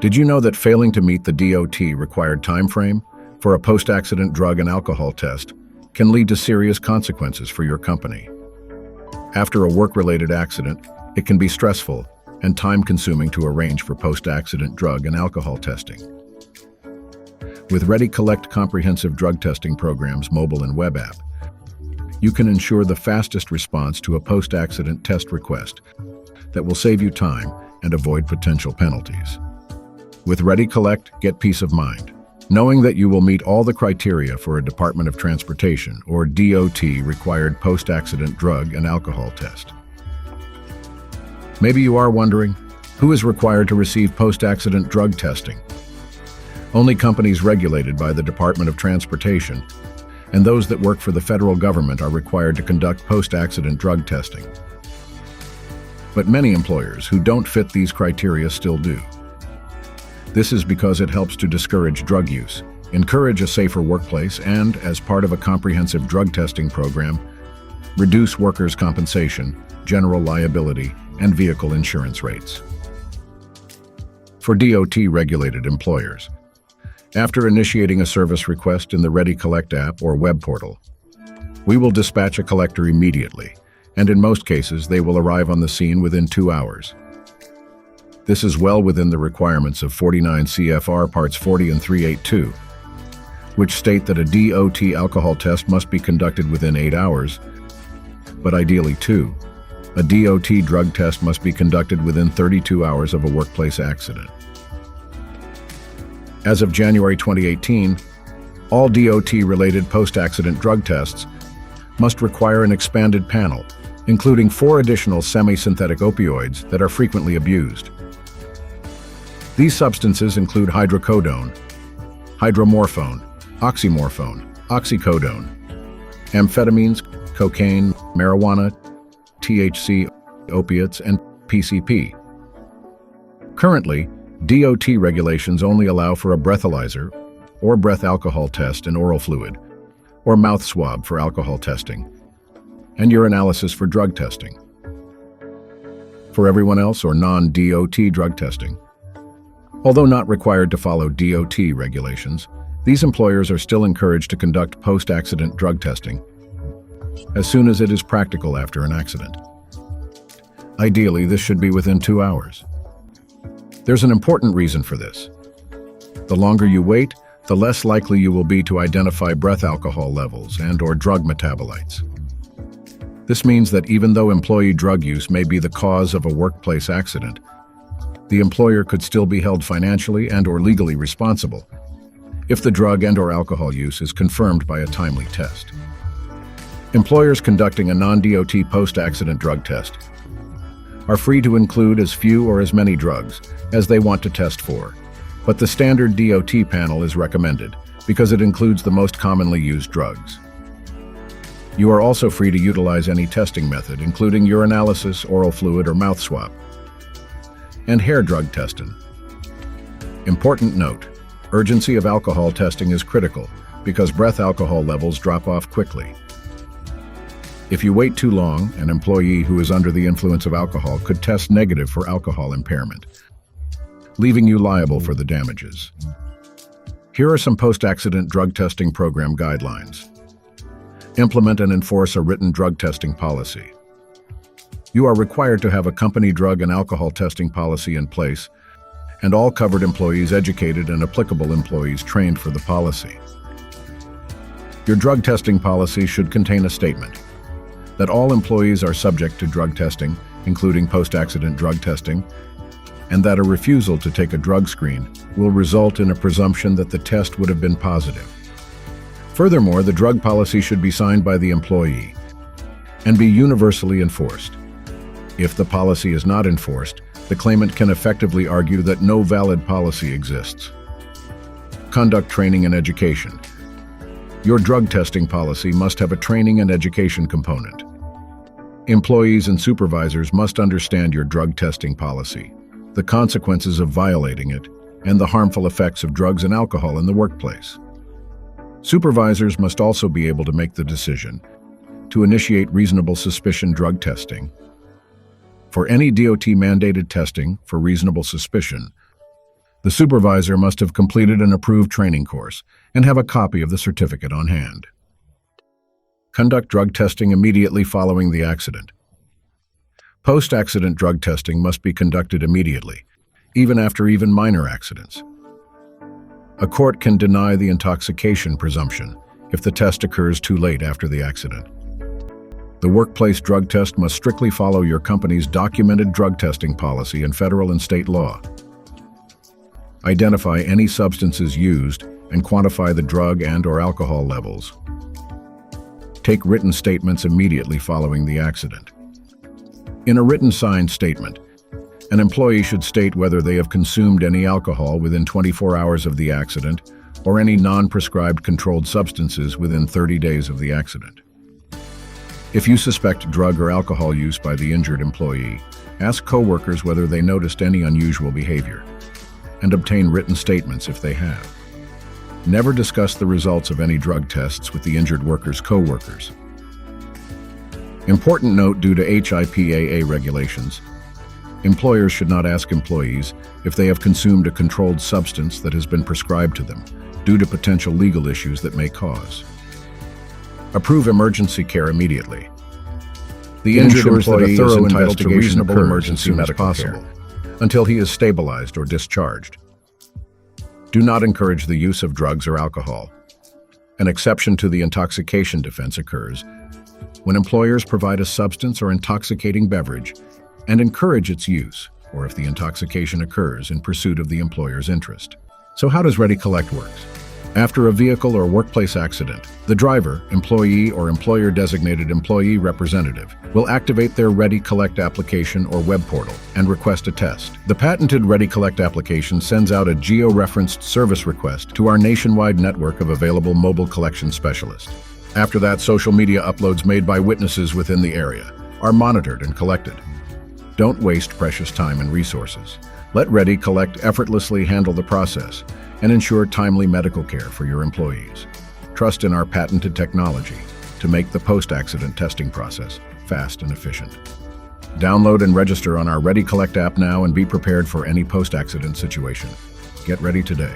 Did you know that failing to meet the DOT required time frame for a post-accident drug and alcohol test can lead to serious consequences for your company? After a work-related accident, it can be stressful and time-consuming to arrange for post-accident drug and alcohol testing. With Readi Collect comprehensive drug testing programs, mobile and web app, you can ensure the fastest response to a post-accident test request that will save you time and avoid potential penalties. With Readi Collect, get peace of mind, knowing that you will meet all the criteria for a Department of Transportation or DOT required post-accident drug and alcohol test. Maybe you are wondering, who is required to receive post-accident drug testing? Only companies regulated by the Department of Transportation and those that work for the federal government are required to conduct post-accident drug testing. But many employers who don't fit these criteria still do. This is because it helps to discourage drug use, encourage a safer workplace, and, as part of a comprehensive drug testing program, reduce workers' compensation, general liability, and vehicle insurance rates. For DOT-regulated employers, after initiating a service request in the Readi Collect app or web portal, we will dispatch a collector immediately, and in most cases, they will arrive on the scene within 2 hours. This is well within the requirements of 49 CFR Parts 40 and 382, which state that a DOT alcohol test must be conducted within 8 hours, but ideally 2. A DOT drug test must be conducted within 32 hours of a workplace accident. As of January 2018, all DOT-related post-accident drug tests must require an expanded panel, including 4 additional semi-synthetic opioids that are frequently abused. These substances include hydrocodone, hydromorphone, oxymorphone, oxycodone, amphetamines, cocaine, marijuana, THC, opiates, and PCP. Currently, DOT regulations only allow for a breathalyzer or breath alcohol test in oral fluid, or mouth swab for alcohol testing, and urinalysis for drug testing. For everyone else, or non-DOT drug testing, although not required to follow DOT regulations, these employers are still encouraged to conduct post-accident drug testing as soon as it is practical after an accident. Ideally, this should be within 2 hours. There's an important reason for this. The longer you wait, the less likely you will be to identify breath alcohol levels and/or drug metabolites. This means that even though employee drug use may be the cause of a workplace accident, the employer could still be held financially and/or legally responsible if the drug and/or alcohol use is confirmed by a timely test. Employers conducting a non-DOT post-accident drug test are free to include as few or as many drugs as they want to test for, but the standard DOT panel is recommended because it includes the most commonly used drugs. You are also free to utilize any testing method, including urinalysis, oral fluid, or mouth swab, and hair drug testing. Important note, urgency of alcohol testing is critical because breath alcohol levels drop off quickly. If you wait too long, an employee who is under the influence of alcohol could test negative for alcohol impairment, leaving you liable for the damages. Here are some post-accident drug testing program guidelines. Implement and enforce a written drug testing policy. You are required to have a company drug and alcohol testing policy in place, and all covered employees educated and applicable employees trained for the policy. Your drug testing policy should contain a statement that all employees are subject to drug testing, including post-accident drug testing, and that a refusal to take a drug screen will result in a presumption that the test would have been positive. Furthermore, the drug policy should be signed by the employee and be universally enforced. If the policy is not enforced, the claimant can effectively argue that no valid policy exists. Conduct training and education. Your drug testing policy must have a training and education component. Employees and supervisors must understand your drug testing policy, the consequences of violating it, and the harmful effects of drugs and alcohol in the workplace. Supervisors must also be able to make the decision to initiate reasonable suspicion drug testing. For any DOT-mandated testing for reasonable suspicion, The supervisor must have completed an approved training course and have a copy of the certificate on hand. Conduct drug testing immediately following the accident. Post-accident drug testing must be conducted immediately, even after minor accidents. A court can deny the intoxication presumption if the test occurs too late after the accident. The workplace drug test must strictly follow your company's documented drug testing policy and federal and state law. Identify any substances used and quantify the drug and/or alcohol levels. Take written statements immediately following the accident. In a written signed statement, an employee should state whether they have consumed any alcohol within 24 hours of the accident or any non-prescribed controlled substances within 30 days of the accident. If you suspect drug or alcohol use by the injured employee, ask coworkers whether they noticed any unusual behavior, and obtain written statements if they have. Never discuss the results of any drug tests with the injured worker's coworkers. Important note: due to HIPAA regulations, employers should not ask employees if they have consumed a controlled substance that has been prescribed to them, due to potential legal issues that may cause. Approve emergency care immediately. The injured employee is entitled to reasonable emergency medical care until he is stabilized or discharged. Do not encourage the use of drugs or alcohol. An exception to the intoxication defense occurs when employers provide a substance or intoxicating beverage and encourage its use, or if the intoxication occurs in pursuit of the employer's interest. So how does Readi Collect work? After a vehicle or workplace accident, the driver, employee, or employer-designated employee representative will activate their Readi Collect application or web portal and request a test. The patented Readi Collect application sends out a geo-referenced service request to our nationwide network of available mobile collection specialists. After that, social media uploads made by witnesses within the area are monitored and collected. Don't waste precious time and resources. Let Readi Collect effortlessly handle the process and ensure timely medical care for your employees. Trust in our patented technology to make the post-accident testing process fast and efficient. Download and register on our Readi Collect app now and be prepared for any post-accident situation. Get ready today.